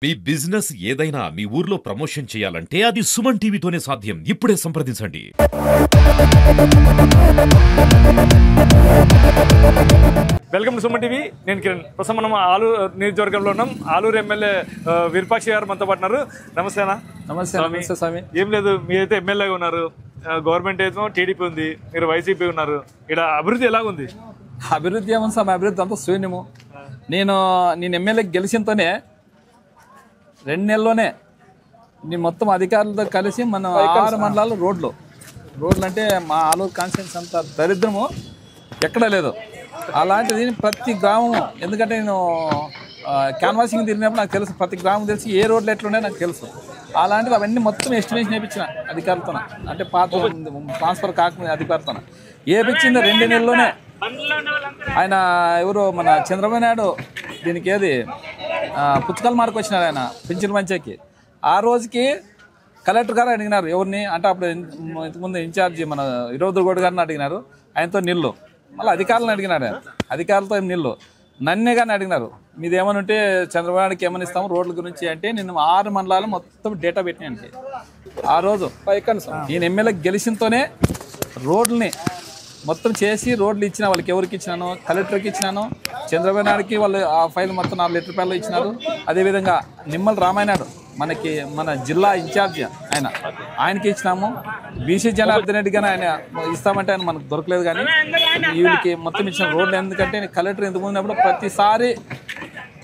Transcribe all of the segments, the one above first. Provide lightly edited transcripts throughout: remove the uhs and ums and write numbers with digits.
మీ business ఏదైనా మీ ఊర్లో promotion చేయాలంటే అది సుమన్ టీవీతోనే సాధ్యం. ఇప్పుడే సంప్రదించండి. Welcome to Suman TV. నేను కిరణ్. ప్రస్తుతం మనం ఆలూరు నియోజకవర్గంలో ఉన్నాం. ఆలూరు ఎమ్మెల్యే విరూపాక్ష గారు మనతో పాటు ఉన్నారు. నమస్తే అన్న. నమస్తే స్వామి. ఏం లేదు, మీరైతే ఎమ్మెల్యేగా ఉన్నారు, గవర్నమెంట్ ఏమో టీడీపీ ఉంది, మీరు వైసీపీ ఉన్నారు. ఇక్కడ అభివృద్ధి ఎలా ఉంది? అభివృద్ధి ఏమన్నా స్వామి, అభివృద్ధి అంతా శూన్యము. నేను ఎమ్మెల్యే గెలిచినతోనే 2 నెలల్లోనే నేను మొత్తం అధికారులతో కలిసి మన 6 మండలాలు రోడ్లు అంటే మా ఆలూరు కాన్స్టిట్యూన్సీ అంత దరిద్రము ఎక్కడా లేదు. అలాంటిది ప్రతి గ్రామం, ఎందుకంటే నేను క్యాన్వాసింగ్ తిరిగినప్పుడు నాకు తెలుసు, ప్రతి గ్రామం తెలిసి ఏ రోడ్లు ఎట్లున్నాయో నాకు తెలుసు. అలాంటిది అవన్నీ మొత్తం ఎస్టిమేషన్ వేయించిన అధికారులతో, అంటే పాత ట్రాన్స్ఫర్ కాకుండా అధికారులతో వేయించింది 2 నెలల్లోనే. ఆయన ఎవరు మన చంద్రబాబు నాయుడు దీనికి ఏది పుచ్చకాల మార్కు వచ్చినారు ఆయన పింఛన్ పంచాయకి. ఆ రోజుకి కలెక్టర్ గారు అడిగినారు ఎవరిని అంటే, అప్పుడు ఇంతకుముందు ఇన్ఛార్జి మన ఇరవదుగౌడ్ గారిని అడిగినారు, ఆయనతో నీళ్ళు. మళ్ళీ అధికారులను అడిగినారు, ఆయన అధికారులతో నీళ్ళు. నన్నే కానీ అడిగినారు, మీది ఏమని ఉంటే చంద్రబాబు నాయుడుకి ఏమని ఇస్తాము రోడ్ల గురించి అంటే, నేను 6 మండలాలు మొత్తం డేటా పెట్టినానికి ఆ రోజు. నేను ఎమ్మెల్యే గెలిచినతోనే రోడ్లని మొత్తం చేసి రోడ్లు ఇచ్చిన వాళ్ళకి ఎవరికి ఇచ్చినాను, కలెక్టర్కి ఇచ్చినాను, చంద్రబాబు నాయుడుకి వాళ్ళు ఆ ఫైల్ మొత్తం 4 లక్షల రూపాయలు ఇచ్చినారు. అదేవిధంగా నిమ్మల రామాయణాడు మనకి మన జిల్లా ఇన్ఛార్జి ఆయనకి ఇచ్చినాము. బీసీ జనార్దన్ రెడ్డి కానీ ఆయన ఇస్తామంటే ఆయన మనకు దొరకలేదు, కానీ వీళ్ళకి మొత్తం ఇచ్చిన రోడ్లు. ఎందుకంటే కలెక్టర్ ఎందుకు ఉన్నప్పుడు ప్రతిసారి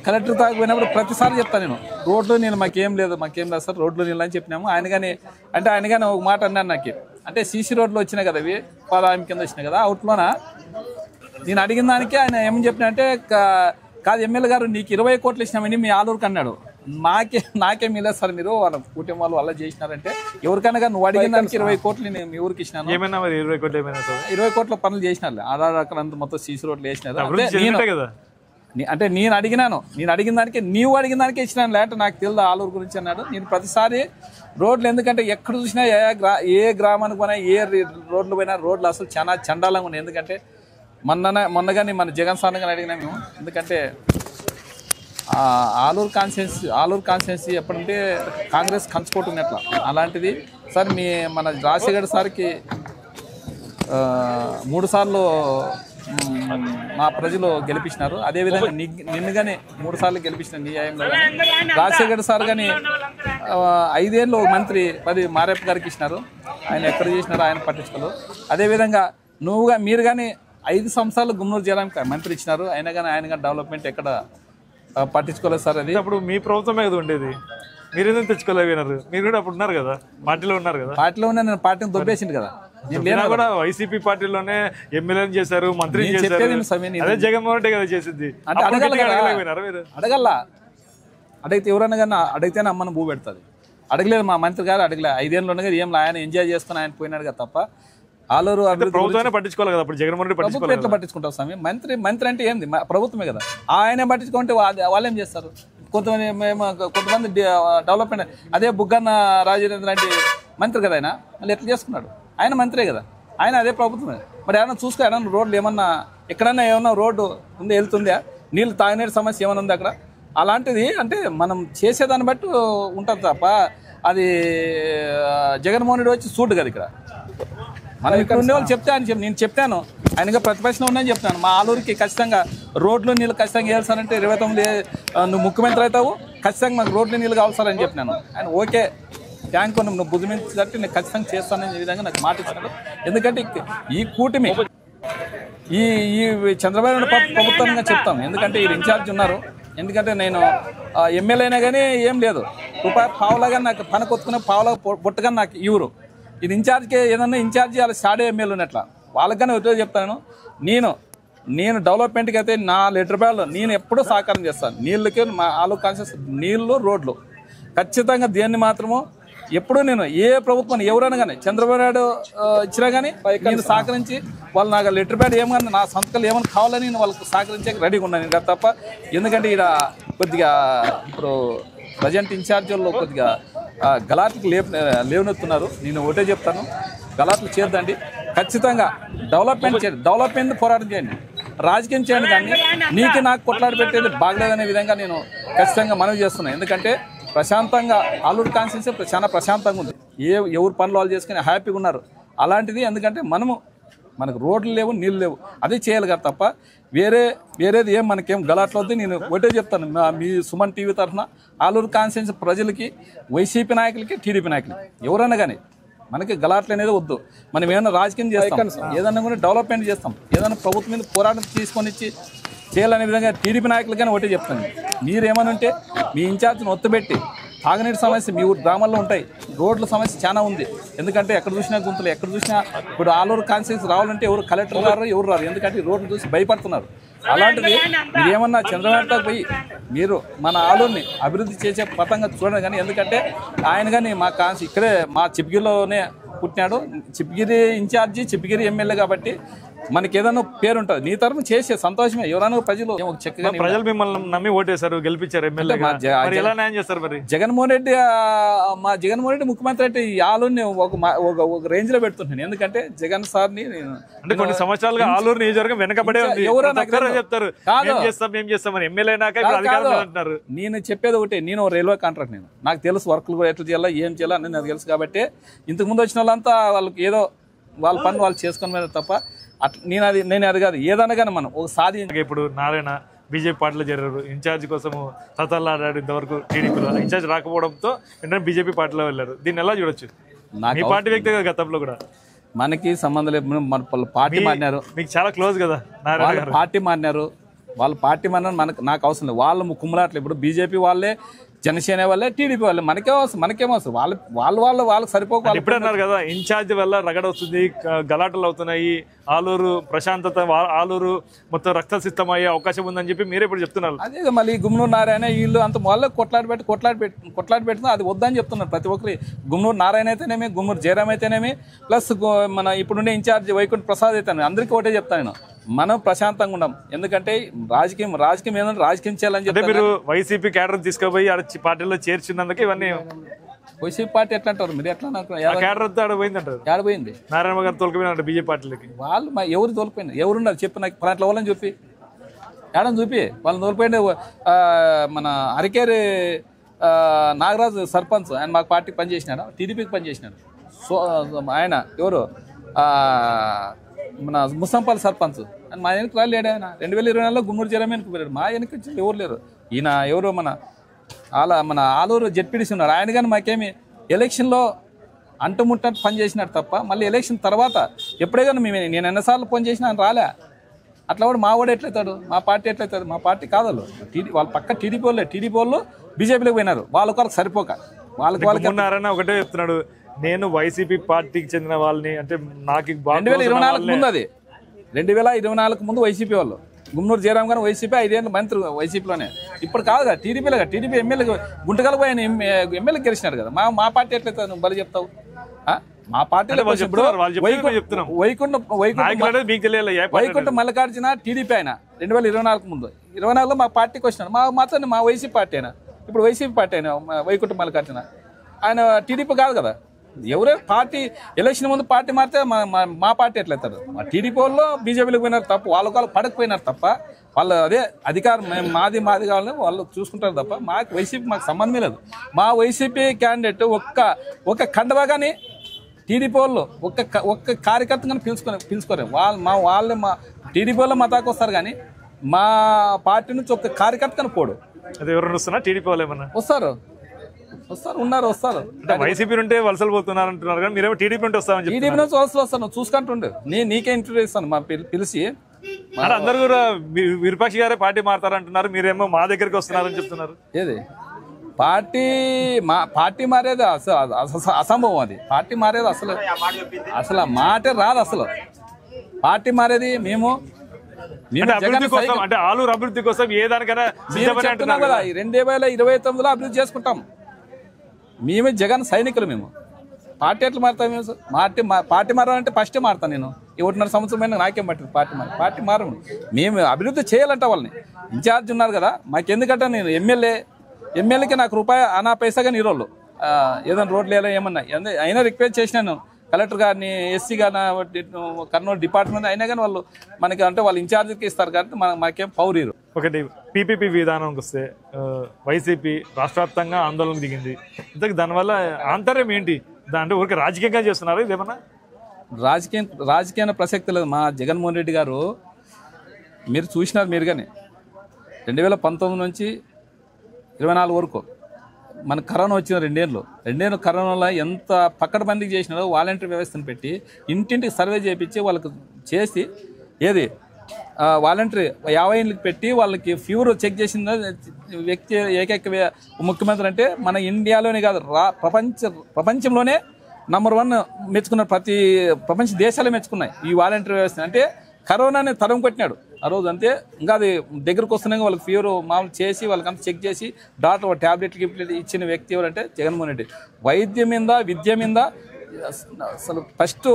కలెక్టర్ తాగిపోయినప్పుడు ప్రతిసారి చెప్తాను నేను, రోడ్లు నీళ్ళు మాకేం లేదు సార్, రోడ్లు నీళ్ళు అని చెప్పినాము. ఆయన కానీ ఒక మాట అన్నాను నాకు, అంటే సీసీ రోడ్లు వచ్చినాయి కదా, అవి పాదాయం కింద వచ్చినాయి కదా, అవుట్లోన నేను అడిగిన దానికి ఆయన ఏమని చెప్పిన అంటే, కాదు ఎమ్మెల్యే గారు నీకు 20 కోట్లు ఇచ్చినామని మీ ఆలూరుకి అన్నాడు. నాకేం లేదు సార్, మీరు వాళ్ళ కుటుంబాలు వల్ల చేసినారంటే, ఎవరికైనా కానీ నువ్వు అడిగిన దానికి 20 కోట్లు నేను మీ ఊరికి ఇచ్చినాను. 20 కోట్ల పనులు చేసినారు, ఆధార్ అక్కడ మొత్తం సీసీ రోడ్లు వేసినారు. అంటే నేను అడిగిన దానికి నీవు అడిగిన దానికి ఇచ్చినాను, లేట నాకు తెలియదు ఆలూరు గురించి అన్నాడు. నేను ప్రతిసారి రోడ్లు, ఎందుకంటే ఎక్కడ చూసినా ఏ గ్రామానికి పోయినా ఏ రోడ్లు పోయినా రోడ్లు అసలు చాలా చండాలంగా ఉన్నాయి. ఎందుకంటే మొన్నగాని మన జగన్ సార్ గాని అడిగినా మేము, ఎందుకంటే ఆలూరు కాన్స్టిట్యున్సీ ఎప్పుడంటే కాంగ్రెస్ కంచుకోవటం అలాంటిది సార్. మన రాజశేఖర్ సార్కి 3 సార్లు మా ప్రజలు గెలిపించినారు. అదేవిధంగా నిన్ను కానీ 3 సార్లు గెలిపించిన న్యాయంలో రాజశేఖర్ సార్ కానీ 5 ఏళ్ళు మంత్రి 10 మారేప్ప గారికి ఇచ్చినారు. ఆయన ఎక్కడ చేసినారో ఆయన పట్టించుకోరు. అదేవిధంగా మీరు కానీ 5 సంవత్సరాలు గుమ్మనూరు జిల్లాకి మంత్రి ఇచ్చినారు, అయినా కానీ ఆయన కానీ డెవలప్మెంట్ ఎక్కడ పట్టించుకోలేదు సార్. అది అప్పుడు మీ ప్రభుత్వమే కదా ఉండేది, మీరేదో తెచ్చుకోలేకపోయినారు. మీరు కూడా అప్పుడు ఉన్నారు కదా, పార్టీలో ఉన్నారు కదా. పార్టీలో ఉన్నా, నేను పార్టీని దొబ్బేసింది కదా. నేను కూడా వైసీపీ పార్టీలోనే ఎమ్మెల్యే చేశారు, మంత్రి చేశారు. అదే జగన్మోహన్ రెడ్డి కదా చేసింది. అంటే అడగల్లా, అడిగితే ఎవరన్నా కానీ అడిగితేనే అమ్మను భూ పెడుతుంది. అడగలేదు మా మంత్రి గారు, అడగలేదు. 5 ఏళ్ళు ఉండగా ఏం ఆయన ఎంజాయ్ చేసుకుని ఆయన పోయినాడు కదా తప్ప ఆలూరు ప్రభుత్వాన్ని పట్టించుకోవాలి కదా. అప్పుడు జగన్మోహన్ రెడ్డి ప్రభుత్వం ఎట్లా పట్టించుకుంటారు స్వామి? మంత్రి అంటే ఏంది, ప్రభుత్వమే కదా. ఆయనే పట్టించుకుంటే వాళ్ళు ఏం చేస్తారు? కొంతమంది డెవలప్మెంట్, అదే బుగ్గన్న రాజేంద్ర లాంటి మంత్రి కదా ఆయన, మళ్ళీ ఎట్లా చేసుకున్నాడు? ఆయన మంత్రే కదా, ఆయన అదే ప్రభుత్వమే. మరి ఏమన్నా చూసుకో, ఏమన్నా రోడ్లు ఏమన్నా ఎక్కడన్నా ఏమన్నా రోడ్డు ఉంది వెళ్తుందా, నీళ్ళు తాగినీటి సమస్య ఏమైనా ఉంది అక్కడ? అలాంటిది అంటే మనం చేసేదాన్ని బట్టి ఉంటుంది తప్ప అది జగన్మోహన్ రెడ్డి వచ్చి చూడు కదా. ఇక్కడ మనం ఇక్కడ ఉండేవాళ్ళు చెప్తే ఆయన నేను చెప్పాను, ఆయనగా ప్రతిపక్షంలో ఉన్నాయని చెప్తాను. మా ఆలూరుకి ఖచ్చితంగా రోడ్లు నీళ్ళు ఖచ్చితంగా వేయాల్సారంటే 29 నువ్వు ముఖ్యమంత్రి అవుతావు, ఖచ్చితంగా మాకు రోడ్లు నీళ్ళు కావాలి సార్ అని చెప్పినాను. ఆయన ఓకే ట్యాంక్ నువ్వు బుద్ధిమించి నేను ఖచ్చితంగా చేస్తాననే విధంగా నాకు మాట ఇచ్చినాడు. ఎందుకంటే ఈ కూటమి ఈ చంద్రబాబు నాయుడు ప్రభుత్వంగా చెప్తాం, ఎందుకంటే ఈ ఇన్ఛార్జ్ ఉన్నారు. ఎందుకంటే నేను ఎమ్మెల్యే అయినా కానీ ఏం లేదు, రూపాయి పావులాగా నాకు పని కొట్టుకునే పావులా బొట్టగా నాకు ఇవ్వరు. ఇది ఇన్ఛార్జ్కి ఏదన్నా ఇన్ఛార్జి వాళ్ళ సాడే ఎమ్మెల్యే ఉన్నట్ల వాళ్ళకన్నా ఒకటే చెప్తాను, నేను డెవలప్మెంట్కి అయితే 4 లక్షల రూపాయలు నేను ఎప్పుడూ సహకారం చేస్తాను. నీళ్ళకి మా ఆలూరు కాన్షియస్ నీళ్ళు రోడ్లు ఖచ్చితంగా దేన్ని మాత్రము ఎప్పుడూ నేను ఏ ప్రభుత్వం ఎవరైనా కానీ చంద్రబాబు నాయుడు ఇచ్చినా కానీ నేను సహకరించి వాళ్ళు నాకు 1 లక్షల రూపాయలు ఏమన్నా నా సంతకాలు ఏమైనా కావాలని నేను వాళ్ళకి సహకరించే రెడీగా ఉన్నాను కదా తప్ప. ఎందుకంటే ఇక్కడ కొద్దిగా ఇప్పుడు ప్రజెంట్ ఇన్ఛార్జ్ వాళ్ళు కొద్దిగా గలాట్లకు లేవనెత్తున్నారు. నేను ఒకటే చెప్తాను, గలాట్లు చేద్దండి, ఖచ్చితంగా డెవలప్మెంట్ పోరాటం చేయండి. రాజకీయం చేయండి, కానీ నీకు నాకు కొట్లాడి పెట్టేది బాగలేదనే విధంగా నేను ఖచ్చితంగా మనవి చేస్తున్నాను. ఎందుకంటే ప్రశాంతంగా ఆలూరు కాన్స్టిట్యున్సీ చాలా ప్రశాంతంగా ఉంది. ఎవరు పనులు వాళ్ళు చేసుకుని హ్యాపీగా ఉన్నారు. అలాంటిది ఎందుకంటే మనకు రోడ్లు లేవు, నీళ్ళు లేవు, అదే చేయాలి కదా తప్ప వేరేది ఏం మనకేం గలాట్లొద్దు. నేను ఒకటే చెప్తాను, మీ సుమన్ టీవీ తరఫున ఆలూరు కాన్స్టిట్యున్సీ ప్రజలకి, వైసీపీ నాయకులకి, టీడీపీ నాయకులకి ఎవరైనా కానీ మనకి గలాట్లు అనేది వద్దు. మనం ఏమైనా రాజకీయం చేస్తాం, ఏదన్నా కూడా డెవలప్మెంట్ చేస్తాం, ఏదైనా ప్రభుత్వం మీద పోరాటం తీసుకొని ఇచ్చి చేయాలనే విధంగా టీడీపీ నాయకులు కానీ ఒకటే చెప్తాను. మీరేమని ఉంటే మీ ఇన్ఛార్జ్ని ఒత్తుపెట్టి తాగునీటి సమస్య మీ ఊరు గ్రామాల్లో ఉంటాయి, రోడ్ల సమస్య చాలా ఉంది. ఎందుకంటే ఎక్కడ చూసినా గుంతలు, ఎక్కడ చూసినా ఇప్పుడు ఆలూరు కాన్స్టిట్యున్సీ రావాలంటే ఎవరు కలెక్టర్ రారు, ఎవరు రారు. ఎందుకంటే ఈ రోడ్లు చూసి భయపడుతున్నారు. అలాంటిది మీరు ఏమన్నా చంద్రబాబుతో పోయి మీరు మన ఆలూరుని అభివృద్ధి చేసే పథంగా చూడండి. కానీ ఎందుకంటే ఆయన కానీ మా ఇక్కడే మా చిప్గిరిలోనే పుట్టినాడు, చిప్గిరి ఇన్ఛార్జి, చిప్గిరి ఎమ్మెల్యే కాబట్టి మనకి ఏదైనా పేరు ఉంటుంది. నీ తరఫున చేసే సంతోషమే. ఎవరైనా ప్రజలు చక్కగా ప్రజలు మిమ్మల్ని నమ్మి ఓటేశారు, గెలిపించారు ఎమ్మెల్యే. ఎలా న్యాయం చేస్తారు మరి? జగన్మోహన్ రెడ్డి ముఖ్యమంత్రి అంటే ఈ ఆలూరుని ఒక రేంజ్ లో పెడుతున్నాను. ఎందుకంటే జగన్ సార్ని అంటే కొన్ని సంవత్సరాలుగా ఆలూరు నియోజకవర్గం వెనకబడే ఉంది. చెప్తారు ఏం చేస్తామని ఎమ్మెల్యే అంటున్నారు. నేను చెప్పేది ఒకటే, నేను రైల్వే కాంట్రాక్ట్, నాకు తెలుసు వర్క్లు కూడా ఎట్లా చేయాలా, ఏం చేయాలా అని నాకు తెలుసు. కాబట్టి ఇంతకు ముందు వచ్చిన వాళ్ళంతా వాళ్ళకి ఏదో వాళ్ళ పని వాళ్ళు చేసుకుని మీద తప్ప అట్లా నేను అది కాదు. ఏదన్నా కానీ మనం ఒక సాధించ. ఇప్పుడు నారాయణ బీజేపీ పార్టీలో చేరారు, ఇన్ఛార్జ్ కోసం తతల్లాడారు. ఇంతవరకు టీడీపీలో ఇన్ఛార్జ్ రాకపోవడంతో వెంటనే బీజేపీ పార్టీలో వెళ్ళారు. దీన్ని ఎలా చూడొచ్చు? మీ పార్టీ వ్యక్తి గతంలో కూడా మనకి సంబంధం లేదు. మన పార్టీ మారినారు, మీకు చాలా క్లోజ్ కదా నారాయణ. పార్టీ మారినారు, వాళ్ళ పార్టీ మారినారు, నాకు అవసరం లేదు. వాళ్ళు కుమ్మలాట్లు ఇప్పుడు బీజేపీ వాళ్ళే, జనసేన వాళ్ళే, టీడీపీ వాళ్ళే, మనకేమో వస్తుంది. వాళ్ళకి సరిపోవాలి. ఇప్పుడు అన్నారు కదా ఇన్ఛార్జ్ వల్ల రగడ వస్తుంది, గలాటలు అవుతున్నాయి, ఆలూరు ప్రశాంతత, ఆలూరు మొత్తం రక్తసిద్ధం అయ్యే అవకాశం ఉందని చెప్పి మీరే ఇప్పుడు చెప్తున్నారు. అదే మళ్ళీ గుమ్మనూరు నారాయణ వీళ్ళు అంత వాళ్ళే కొట్లాడి పెడుతున్నా అది వద్దని చెప్తున్నారు ప్రతి ఒక్కరి. గుమ్మనూరు నారాయణ అయితేనేమి, గుమ్మనూరు జయరామ్ అయితేనేమి, ప్లస్ మన ఇప్పుడుండే ఇన్ఛార్జ్ వైకుంఠ ప్రసాద్ అయితేనే అందరికీ ఒకటే చెప్తాను నేను, మనం ప్రశాంతంగా ఉన్నాం. ఎందుకంటే రాజకీయం ఏదంటే రాజకీయం చేయాలని చెప్పి మీరు వైసీపీ క్యాడర్ తీసుకుపోయి పార్టీలో చేర్చినందుకు ఇవన్నీ. వైసీపీ పార్టీ ఎట్లా అంటారు మీరు? ఎట్లా క్యాడర్ పోయిందంటారు. ఏడపోయింది? నారాయణ గారు తోలుకుపోయినారు బీజేపీ పార్టీలకి. వాళ్ళు ఎవరు తోలిపోయినారు? ఎవరున్నారు చెప్పి నాకు అట్లా వాళ్ళని చెప్పి ఏడని చూపి వాళ్ళని తోలిపోయింది. మన అరికేరి నాగరాజు సర్పంచ్, ఆయన మాకు పార్టీకి పనిచేసినాడు, టీడీపీకి పనిచేసినాడు. సో ఆయన ఎవరు మన ముసంపల్లి సర్పంచ్ అని మా వెనక్కి రాలేడు. ఆయన 2024లో గుమ్మూరు జయరామ్ వెనక్కి పోయాడు. మా వెనక్కి వచ్చి ఎవరు లేరు. ఈయన ఎవరు మన ఆలూరు జెడ్పీడీసీ ఉన్నారు. ఆయన కానీ మాకేమి ఎలక్షన్లో అంటుముట్టట్టు పని చేసినాడు తప్ప మళ్ళీ ఎలక్షన్ తర్వాత ఎప్పుడే కానీ నేను ఎన్నిసార్లు పని చేసినా ఆయన రాలే. అట్లా కూడా మా వాడు ఎట్లయితాడు, మా పార్టీ ఎట్లయితుంది? మా పార్టీ కాదు. వాళ్ళ పక్క టీడీపీ వాళ్ళు బీజేపీలోకి పోయినారు. వాళ్ళకి సరిపోక వాళ్ళకి ఒకటే చెప్తున్నాడు, నేను వైసీపీ పార్టీకి చెందిన వాళ్ళని, అంటే నాకు 2024 ముందు, అది 2024 ముందు వైసీపీ వాళ్ళు. గుమ్మనూరు జయరామ్ గారు వైసీపీ 5 ఏళ్ళు మంత్రి వైసీపీలోనే. ఇప్పుడు కాదు కదా టీడీపీలో, టీడీపీ ఎమ్మెల్యే గుంటకల్ పోయిన ఎమ్మెల్యే గెలిచినారు కదా. మా పార్టీ ఎట్లయితే నువ్వు బలి చెప్తావు? మా పార్టీలో వైకుంఠ మల్లికార్జున టీడీపీ ఆయన 2024 ముందు. 24లో మా పార్టీకి వచ్చినాడు. మాత్రం మా వైసీపీ పార్టీ అయినా, ఇప్పుడు వైసీపీ పార్టీ అయినా వైకుంఠ మల్లికార్జున ఆయన టీడీపీ కాదు కదా. ఎవరే పార్టీ ఎలక్షన్ ముందు పార్టీ మారితే మా పార్టీ ఎట్లయితారు? మా టీడీపీ వాళ్ళు బీజేపీలోకి పోయినారు తప్ప, వాళ్ళకి పడకపోయినారు తప్ప, వాళ్ళు అదే అధికారం మాది కావాలని వాళ్ళు చూసుకుంటారు తప్ప మాకు సంబంధమే లేదు. మా వైసీపీ క్యాండిడేట్ ఒక్క కండవా కానీ టీడీపీ వాళ్ళు ఒక్క కార్యకర్త కానీ పిలుచుకోరు. వాళ్ళు మా టీడీపీ వాళ్ళు మా దాకా వస్తారు కానీ మా పార్టీ నుంచి ఒక్క కార్యకర్త కానీ పోడు. అది ఎవరు వస్తున్నా టీడీపీ వాళ్ళు ఏమన్నా వస్తారు. వైసీపీ నుంటే వలసలు పోతున్నారు అంటున్నారు కానీ మీరేమో టీడీపీ నుండి వస్తామని చెప్పి. టీడీపీ నుంచి వలసలు వస్తాను చూసుకుంటుండే. నీకే ఇంటర్వ్యూ ఇస్తాను మా పిలిచి. అందరు కూడా విరూపాక్షి గారే పార్టీ మారుతారంటున్నారు, మీరేమో మా దగ్గరికి వస్తున్నారని చెప్తున్నారు. ఏది పార్టీ మారేది అసంభవం. అది పార్టీ మారేది అసలు మాటే రాదు. అసలు పార్టీ మారేది మేము అంటే ఆలూరు అభివృద్ధి కోసం ఏ దానికైనా 2029లో అభివృద్ధి చేసుకుంటాం. మేమే జగన్ సైనికులు. మేము పార్టీ ఎట్లా మారుతాం? పార్టీ మారాలంటే ఫస్టే మారుతాను నేను. 1.5 సంవత్సరం నాకేం పట్టింది పార్టీ మారము. మేము అభివృద్ధి చేయాలంట వాళ్ళని. ఇన్ఛార్జ్ ఉన్నారు కదా మాకెందుకంటే నేను ఎమ్మెల్యేకి నాకు రూపాయి అనా పైసాగా నీరోళ్ళు ఏదైనా రోడ్లు వేయాలో ఏమన్నా అయినా రిక్వెస్ట్ చేసినాను. కలెక్టర్ గారిని, ఎస్సీ గారిని, కర్నూలు డిపార్ట్మెంట్ అయినా కానీ వాళ్ళు మనకి అంటే వాళ్ళు ఇన్ఛార్జ్కి ఇస్తారు కాబట్టి మాకేం పౌరీరు. ఒకటి పీపీపీ విధానానికి వస్తే వైసీపీ రాష్ట్ర వ్యాప్తంగా ఆందోళనకు దిగింది. ఇంతకు దానివల్ల ఆంతర్యం ఏంటి? అంటే ఊరికి రాజకీయంగా చేస్తున్నారు ఇదేమన్నా? రాజకీయ ప్రసక్తి లేదు. మా జగన్మోహన్ రెడ్డి గారు మీరు చూసినారు, మీరు కానీ 2019 నుంచి 24 వరకు మనకు కరోనా వచ్చిన 2 ఏళ్ళు కరోనాలో ఎంత పక్కడబందీకి చేసినారో వాలంటీర్ వ్యవస్థను పెట్టి ఇంటింటికి సర్వే చేయించి వాళ్ళకి చేసి ఏది వాలంటీర్ 50 ఏళ్ళకి పెట్టి వాళ్ళకి ఫీవర్ చెక్ చేసిన వ్యక్తి ఏకైక ముఖ్యమంత్రి అంటే మన ఇండియాలోనే కాదు ప్రపంచంలోనే నంబర్ 1 మెచ్చుకున్నారు. ప్రపంచ దేశాలే మెచ్చుకున్నాయి ఈ వాలంటీర్ వ్యవస్థ. అంటే కరోనాని తరం కొట్టినాడు ఆ రోజు. అంతే ఇంకా అది దగ్గరకు వస్తున్నాయి వాళ్ళకి ఫీవర్ మామూలు చేసి వాళ్ళకంతా చెక్ చేసి డాక్టర్ ట్యాబ్లెట్లు ఇచ్చిన వ్యక్తి ఎవరంటే జగన్మోహన్ రెడ్డి. వైద్యం మీద, విద్య మీద అసలు ఫస్ట్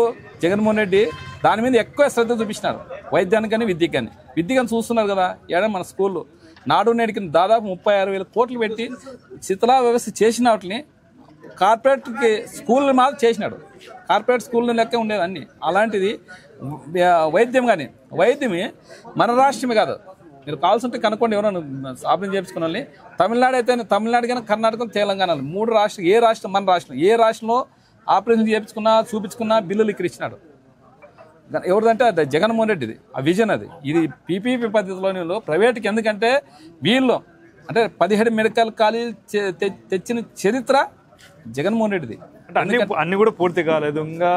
జగన్మోహన్ రెడ్డి దాని మీద ఎక్కువ శ్రద్ధ చూపించినారు. వైద్యానికి కానీ విద్యకి కానీ చూస్తున్నారు కదా. ఏడా మన స్కూళ్ళు నాడు నేడికి దాదాపు 36,000 కోట్లు పెట్టి శిథిలా వ్యవస్థ చేసిన వాటిని కార్పొరేట్కి స్కూల్ మాత్రం చేసినాడు. కార్పొరేట్ స్కూల్ లెక్క ఉండేది అన్నీ. అలాంటిది వైద్యం కానీ వైద్యమే మన రాష్ట్రమే కాదు. మీరు కావాల్సింటే కనుక్కోండి, ఎవరైనా ఆపరేషన్ చేయించుకున్న వాళ్ళని. తమిళనాడు అయితే తమిళనాడు కానీ కర్ణాటక, తెలంగాణ 3 రాష్ట్రాలు. ఏ రాష్ట్రం మన రాష్ట్రం ఏ రాష్ట్రంలో ఆపరేషన్ చేయించుకున్నా చూపించుకున్నా బిల్లులు ఇక్కడ ఇచ్చినాడు. ఎవరిదంటే అది జగన్మోహన్ రెడ్డిది ఆ విజన్. అది ఇది పీపీపీ పద్ధతిలోని ప్రైవేట్కి. ఎందుకంటే వీళ్ళు అంటే 17 మెడికల్ కాలేజీలు తెచ్చిన చరిత్ర జగన్మోహన్ రెడ్డిది. అంటే అన్ని కూడా పూర్తి కాలేదు, ఇంకా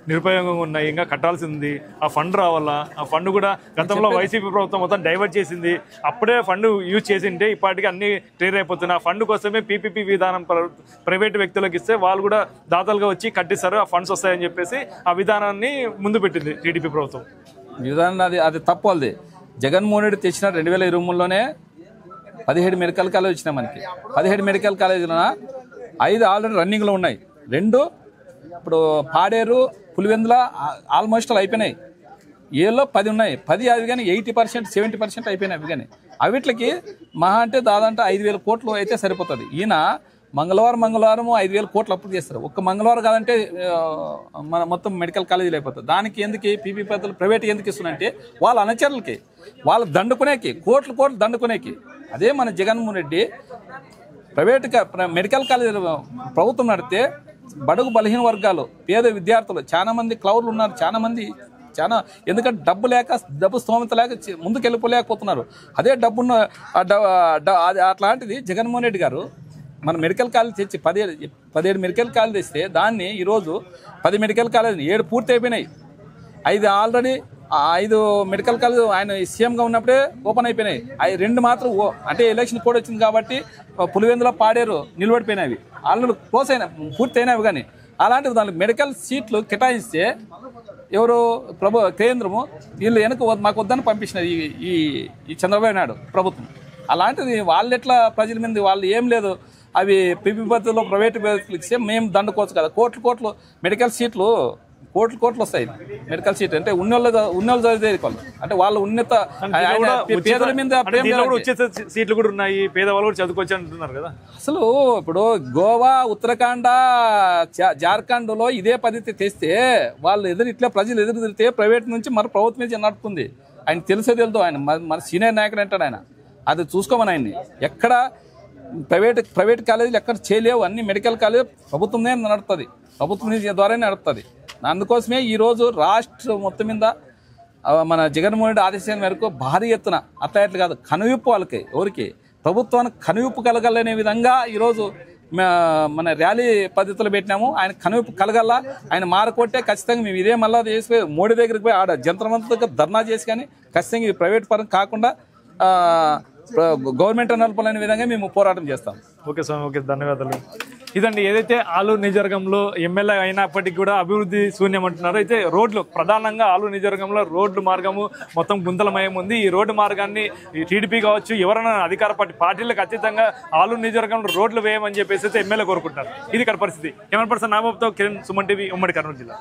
నిరుపయోగంగా ఉన్నాయి, ఇంకా కట్టాల్సింది. ఆ ఫండ్ రావాలా. ఆ ఫండ్ కూడా గతంలో వైసీపీ ప్రభుత్వం మొత్తం డైవర్ట్ చేసింది. అప్పుడే ఫండ్ యూజ్ చేసింటే ఇప్పటికీ అన్ని క్లియర్ అయిపోతున్నాయి. ఆ ఫండ్ కోసమే పీపీపీ విధానం ప్రైవేట్ వ్యక్తులకు ఇస్తే వాళ్ళు కూడా దాతలుగా వచ్చి కట్టిస్తారు, ఆ ఫండ్స్ వస్తాయని చెప్పేసి ఆ విధానాన్ని ముందు పెట్టింది టీడీపీ ప్రభుత్వం. విధానం అది తప్పు. అది జగన్మోహన్ రెడ్డి తెచ్చిన 2023లోనే 17 మెడికల్ కాలేజ్ వచ్చినాయి మనకి. 17 మెడికల్ కాలేజీలో 5 ఆల్రెడీ రన్నింగ్లో ఉన్నాయి. 2 ఇప్పుడు పాడేరు, పులివెందుల ఆల్మోస్ట్ అయిపోయినాయి. ఏలో 10 ఉన్నాయి. 10 అవి కానీ 80%, 70% అయిపోయినాయి. అవి కానీ అవిట్లకి మహా అంటే దాదాపు 5,000 కోట్లు అయితే సరిపోతుంది. ఈయన మంగళవారం 5,000 కోట్లు అప్పు చేస్తారు. ఒక్క మంగళవారం కాదంటే మన మొత్తం మెడికల్ కాలేజీలు అయిపోతుంది. దానికి ఎందుకు పీపీ పద్ధతులు ప్రైవేట్ ఎందుకు ఇస్తున్నారంటే వాళ్ళ అనుచరులకి, వాళ్ళు దండుకునేకి, కోట్లు దండుకునేకి. అదే మన జగన్మోహన్ రెడ్డి ప్రైవేట్గా మెడికల్ కాలేజీలు ప్రభుత్వం నడితే బడుగు బలహీన వర్గాలు, పేద విద్యార్థులు చాలా మంది క్లౌడ్లు ఉన్నారు. చాలా ఎందుకంటే డబ్బు స్తోమత లేక ముందుకు వెళ్ళిపోలేకపోతున్నారు. అదే డబ్బున్న అట్లాంటిది జగన్మోహన్ రెడ్డి గారు మన మెడికల్ కాలేజ్ తెచ్చి 17 మెడికల్ కాలేజ్ తెస్తే దాన్ని ఈరోజు 10 మెడికల్ కాలేజ్ 7 పూర్తి అయిపోయినాయి. 5 ఆల్రెడీ 5 మెడికల్ కాలేజ్ ఆయన సీఎంగా ఉన్నప్పుడే ఓపెన్ అయిపోయినాయి. 2 మాత్రం అంటే ఎలక్షన్ కోడ్ వచ్చింది కాబట్టి పులివెందులో పాడేరు నిలబడిపోయినవి. ఆల్రెడీ పూర్తి అయినవి. కానీ అలాంటివి దానికి మెడికల్ సీట్లు కేటాయిస్తే ఎవరు కేంద్రము వీళ్ళు మాకు వద్దని పంపించినారు ఈ చంద్రబాబు నాయుడు ప్రభుత్వం. అలాంటిది వాళ్ళు ఎట్లా ప్రజల మీద వాళ్ళు ఏం లేదు. అవి పీపీ పద్ధతిలో ప్రైవేట్ వ్యక్తులకు ఇస్తే మేము దండుకోవచ్చు కదా. కోట్లు మెడికల్ సీట్లు కోట్లు వస్తాయి. మెడికల్ సీట్ అంటే ఉన్నోళ్ళు చదివేది వాళ్ళు. అంటే వాళ్ళు ఉన్నత పేదల మీద సీట్లు కూడా ఉన్నాయి, పేదవాళ్ళు కూడా చదువుకోవచ్చు అంటున్నారు కదా. అసలు ఇప్పుడు గోవా, ఉత్తరాఖండ్, జార్ఖండ్ లో ఇదే పద్ధతి తెస్తే వాళ్ళు ఇట్లా ప్రజలు ఎదురు తిరిగితే ప్రైవేట్ నుంచి మన ప్రభుత్వం మీద నడుపుతుంది. ఆయన తెలుసో ఆయన మన సీనియర్ నాయకుడు అంటాడు ఆయన. అది చూసుకోమని ఆయన్ని. ఎక్కడ ప్రైవేట్ కాలేజీలు ఎక్కడ చేయలేవు. అన్ని మెడికల్ కాలేజ్ ప్రభుత్వమే నడుపుతుంది, ప్రభుత్వం ద్వారానే నడుపుతుంది. అందుకోసమే ఈరోజు రాష్ట్రం మొత్తం మీద మన జగన్మోహన్ రెడ్డి ఆదేశాల మేరకు భారీ ఎత్తున అట్లా కాదు కనువిప్పు వాళ్ళకి ఎవరికి ప్రభుత్వానికి కనువిప్పు కలగాలనే విధంగా ఈరోజు మన ర్యాలీ పద్ధతులు పెట్టినాము. ఆయన కనువిప్పు కలగల్లా. ఆయన మారకొట్టే ఖచ్చితంగా మేము ఇదే మళ్ళీ చేసి మోడీ దగ్గరికి పోయి ఆడ జంత్రమంతగా ధర్నా చేసి కానీ ఖచ్చితంగా ఇది ప్రైవేట్ పరం కాకుండా గవర్నమెంట్ నడపాలనే విధంగా మేము పోరాటం చేస్తాం. ఓకే స్వామి, ఓకే, ధన్యవాదాలు. ఇదండి ఏదైతే ఆలూరు నియోజకవర్గంలో ఎమ్మెల్యే అయినప్పటికీ కూడా అభివృద్ధి శూన్యం అంటున్నారో అయితే రోడ్లు ప్రధానంగా ఆలూరు నియోజకవర్గంలో రోడ్లు మార్గము మొత్తం గుంతలమయం ఉంది. ఈ రోడ్డు మార్గాన్ని టీడీపీ కావచ్చు ఎవరైనా అధికార పార్టీలకు అతీతంగా ఆలూరు నియోజకవర్గంలో రోడ్లు వేయమని చెప్పేసి అయితే ఎమ్మెల్యే కోరుకుంటున్నారు. ఇది ఇక్కడ పరిస్థితి. కెమెరా పర్సన్ నాబాబుతో కిరణ్, సుమన్ టీవీ, ఉమ్మడి కర్నూలు జిల్లా.